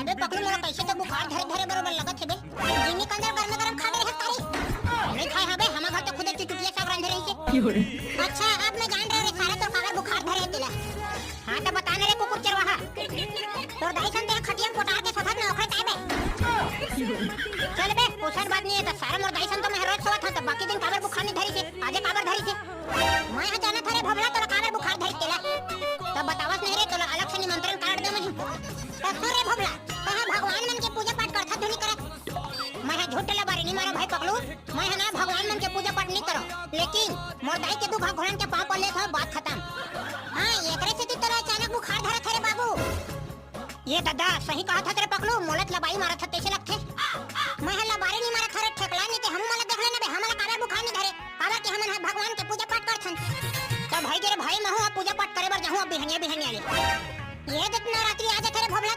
अबे पकड़ू मोला कैसे तो बुखार धरे धरे बरोबर लगत है बे। जिन्नी कंदर गरम गरम खा रहे तारी नहीं खाए हबे हम घर तो खुद चुटुटिया सब रंधे रही से। अच्छा अब मैं जान रहा रे सारा तो कागर बुखार धरे तेला। हां तो बताने रे कुकुर चरवाहा तोर दाई सन तेरा खटिया कोटार के सफर में ओखरे ताई बे। चल बे पोषण बात नहीं है तो सारा मोर दाई सन तो मैं रोज सोवत था बाकी दिन कागर बुखार नहीं धरी से आजे कागर धरी से। मैं अचानक थारे भबला तोरा कागर बुखार धरी तेला तब बतावस नहीं रे तोला अलग से निमंत्रण कार्ड दे मुझे। तब रे भबला कहां भगवान मन के पूजा पाठ करथा धुनी करत मैं झूठ ला बारे नहीं मारो भाई पकड़ू मैं है ना भगवान मन के पूजा पाठ नहीं करो लेकिन मोर दाई के दुख घोड़न के पाप ले था बात खत्म। हां एकरे से तेरा अचानक बुखार धरा थे रे बाबू। ये दादा सही कहा था तेरे पकड़ू मोलत लबाई मारा था तैसे लगथे मैं हल्ला बारे नहीं मारा खरे ठेकला नहीं के हम मला देख लेना बे हमला काबर बुखार नहीं धरे काबर के हमन भगवान के पूजा पाठ करथन तब भाई के भाई महू पूजा पाठ करे बर जाहू बिहनिया बिहनिया ले ये दितना रात्रि आज तेरे भबला